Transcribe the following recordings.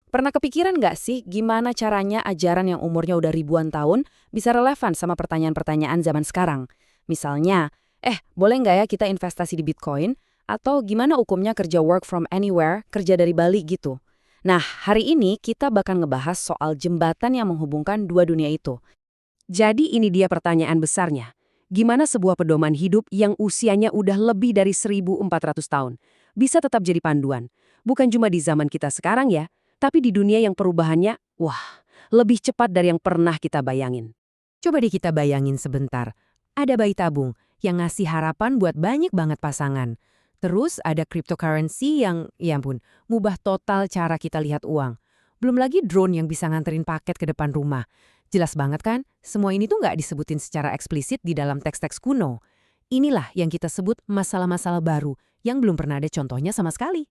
Pernah kepikiran nggak sih gimana caranya ajaran yang umurnya udah ribuan tahun bisa relevan sama pertanyaan-pertanyaan zaman sekarang? Misalnya, boleh nggak ya kita investasi di Bitcoin? Atau gimana hukumnya kerja work from anywhere, kerja dari Bali gitu? Nah, hari ini kita bakal ngebahas soal jembatan yang menghubungkan dua dunia itu. Jadi ini dia pertanyaan besarnya. Gimana sebuah pedoman hidup yang usianya udah lebih dari 1.400 tahun bisa tetap jadi panduan? Bukan cuma di zaman kita sekarang ya, tapi di dunia yang perubahannya, wah, lebih cepat dari yang pernah kita bayangin. Coba deh kita bayangin sebentar. Ada bayi tabung yang ngasih harapan buat banyak banget pasangan. Terus ada cryptocurrency yang, ya ampun, ngubah total cara kita lihat uang. Belum lagi drone yang bisa nganterin paket ke depan rumah. Jelas banget kan, semua ini tuh nggak disebutin secara eksplisit di dalam teks-teks kuno. Inilah yang kita sebut masalah-masalah baru yang belum pernah ada contohnya sama sekali.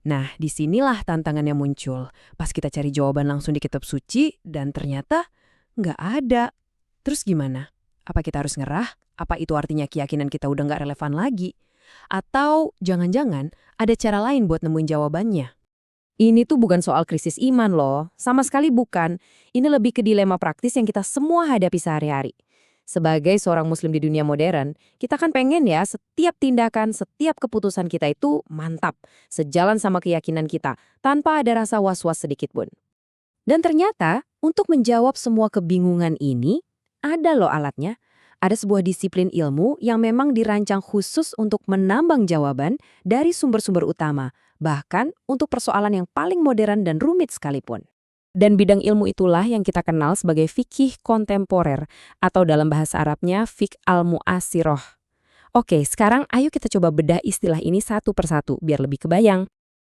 Nah, disinilah tantangannya muncul. Pas kita cari jawaban langsung di kitab suci, dan ternyata nggak ada. Terus gimana? Apa kita harus ngerah? Apa itu artinya keyakinan kita udah nggak relevan lagi? Atau jangan-jangan ada cara lain buat nemuin jawabannya? Ini tuh bukan soal krisis iman loh, sama sekali bukan. Ini lebih ke dilema praktis yang kita semua hadapi sehari-hari. Sebagai seorang muslim di dunia modern, kita kan pengen ya setiap tindakan, setiap keputusan kita itu mantap, sejalan sama keyakinan kita, tanpa ada rasa was-was sedikit pun. Dan ternyata, untuk menjawab semua kebingungan ini, ada loh alatnya. Ada sebuah disiplin ilmu yang memang dirancang khusus untuk menambang jawaban dari sumber-sumber utama, bahkan untuk persoalan yang paling modern dan rumit sekalipun. Dan bidang ilmu itulah yang kita kenal sebagai fikih kontemporer, atau dalam bahasa Arabnya fiqh al-mu'asiroh. Oke, sekarang ayo kita coba bedah istilah ini satu persatu, biar lebih kebayang.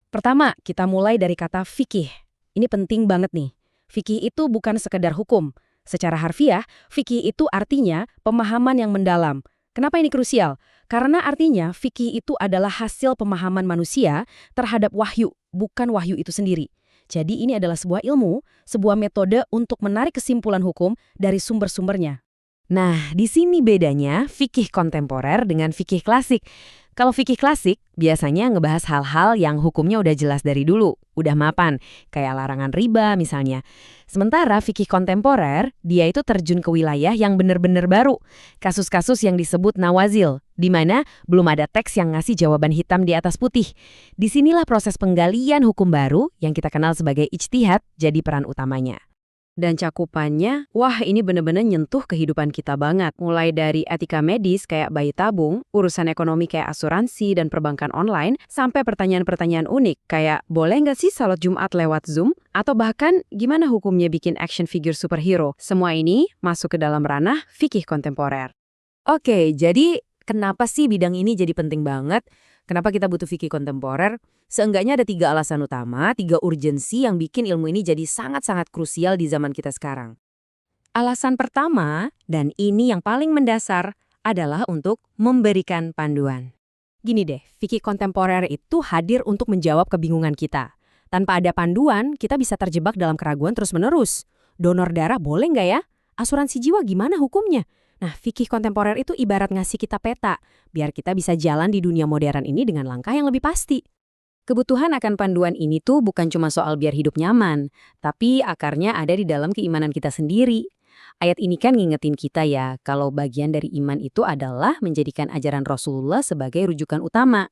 Pertama, kita mulai dari kata fikih. Ini penting banget nih. Fikih itu bukan sekedar hukum. Secara harfiah, fikih itu artinya pemahaman yang mendalam. Kenapa ini krusial? Karena artinya fikih itu adalah hasil pemahaman manusia terhadap wahyu, bukan wahyu itu sendiri. Jadi ini adalah sebuah ilmu, sebuah metode untuk menarik kesimpulan hukum dari sumber-sumbernya. Nah, di sini bedanya fikih kontemporer dengan fikih klasik. Kalau fikih klasik, biasanya ngebahas hal-hal yang hukumnya udah jelas dari dulu, udah mapan, kayak larangan riba misalnya. Sementara fikih kontemporer, dia itu terjun ke wilayah yang benar-benar baru. Kasus-kasus yang disebut nawazil, di mana belum ada teks yang ngasih jawaban hitam di atas putih. Disinilah proses penggalian hukum baru yang kita kenal sebagai ijtihad jadi peran utamanya. Dan cakupannya, wah ini bener-bener nyentuh kehidupan kita banget. Mulai dari etika medis kayak bayi tabung, urusan ekonomi kayak asuransi dan perbankan online, sampai pertanyaan-pertanyaan unik kayak boleh nggak sih salat Jumat lewat Zoom? Atau bahkan gimana hukumnya bikin action figure superhero? Semua ini masuk ke dalam ranah fikih kontemporer. Oke, jadi kenapa sih bidang ini jadi penting banget? Kenapa kita butuh fikih kontemporer? Seenggaknya ada 3 alasan utama, 3 urgensi yang bikin ilmu ini jadi sangat-sangat krusial di zaman kita sekarang. Alasan pertama, dan ini yang paling mendasar, adalah untuk memberikan panduan. Gini deh, fikih kontemporer itu hadir untuk menjawab kebingungan kita. Tanpa ada panduan, kita bisa terjebak dalam keraguan terus-menerus. Donor darah boleh nggak ya? Asuransi jiwa gimana hukumnya? Nah, fikih kontemporer itu ibarat ngasih kita peta, biar kita bisa jalan di dunia modern ini dengan langkah yang lebih pasti. Kebutuhan akan panduan ini tuh bukan cuma soal biar hidup nyaman, tapi akarnya ada di dalam keimanan kita sendiri. Ayat ini kan ngingetin kita ya, kalau bagian dari iman itu adalah menjadikan ajaran Rasulullah sebagai rujukan utama.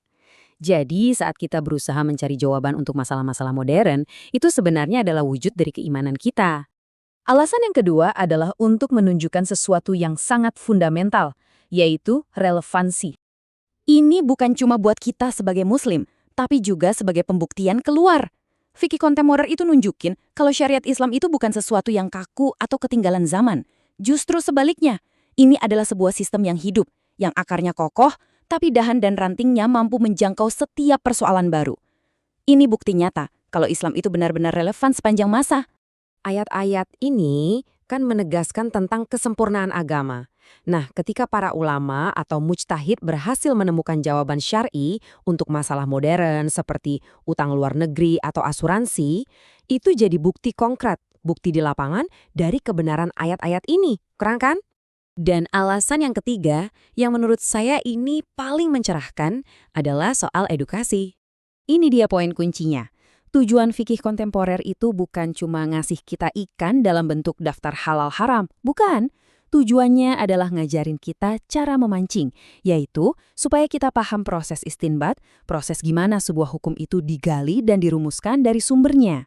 Jadi saat kita berusaha mencari jawaban untuk masalah-masalah modern, itu sebenarnya adalah wujud dari keimanan kita. Alasan yang kedua adalah untuk menunjukkan sesuatu yang sangat fundamental, yaitu relevansi. Ini bukan cuma buat kita sebagai muslim, tapi juga sebagai pembuktian keluar. Fikih kontemporer itu nunjukin kalau syariat Islam itu bukan sesuatu yang kaku atau ketinggalan zaman. Justru sebaliknya, ini adalah sebuah sistem yang hidup, yang akarnya kokoh, tapi dahan dan rantingnya mampu menjangkau setiap persoalan baru. Ini bukti nyata kalau Islam itu benar-benar relevan sepanjang masa. Ayat-ayat ini kan menegaskan tentang kesempurnaan agama. Nah, ketika para ulama atau mujtahid berhasil menemukan jawaban syar'i untuk masalah modern seperti utang luar negeri atau asuransi, itu jadi bukti konkret, bukti di lapangan dari kebenaran ayat-ayat ini. Keren kan? Dan alasan yang ketiga, yang menurut saya ini paling mencerahkan, adalah soal edukasi. Ini dia poin kuncinya. Tujuan fikih kontemporer itu bukan cuma ngasih kita ikan dalam bentuk daftar halal haram, bukan. Tujuannya adalah ngajarin kita cara memancing, yaitu supaya kita paham proses istinbat, proses gimana sebuah hukum itu digali dan dirumuskan dari sumbernya.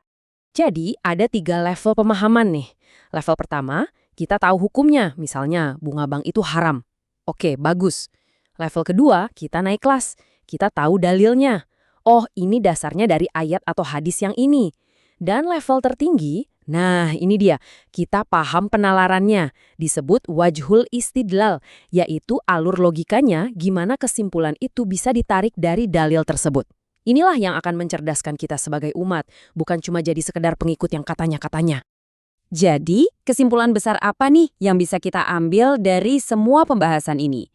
Jadi, ada 3 level pemahaman nih. Level pertama, kita tahu hukumnya, misalnya bunga bank itu haram. Oke, bagus. Level kedua, kita naik kelas. Kita tahu dalilnya. Oh, ini dasarnya dari ayat atau hadis yang ini. Dan level tertinggi, nah ini dia, kita paham penalarannya. Disebut wajhul istidlal, yaitu alur logikanya gimana kesimpulan itu bisa ditarik dari dalil tersebut. Inilah yang akan mencerdaskan kita sebagai umat, bukan cuma jadi sekedar pengikut yang katanya-katanya. Jadi, kesimpulan besar apa nih yang bisa kita ambil dari semua pembahasan ini?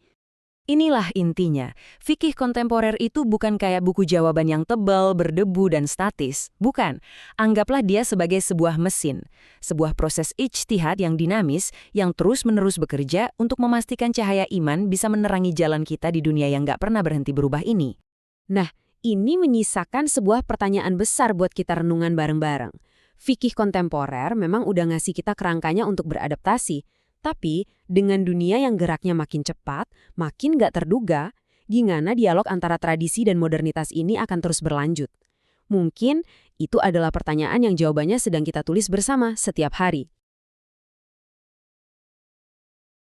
Inilah intinya, fikih kontemporer itu bukan kayak buku jawaban yang tebal, berdebu, dan statis. Bukan, anggaplah dia sebagai sebuah mesin. Sebuah proses ijtihad yang dinamis, yang terus-menerus bekerja untuk memastikan cahaya iman bisa menerangi jalan kita di dunia yang nggak pernah berhenti berubah ini. Nah, ini menyisakan sebuah pertanyaan besar buat kita renungan bareng-bareng. Fikih kontemporer memang udah ngasih kita kerangkanya untuk beradaptasi. Tapi, dengan dunia yang geraknya makin cepat, makin nggak terduga, gimana dialog antara tradisi dan modernitas ini akan terus berlanjut? Mungkin itu adalah pertanyaan yang jawabannya sedang kita tulis bersama setiap hari.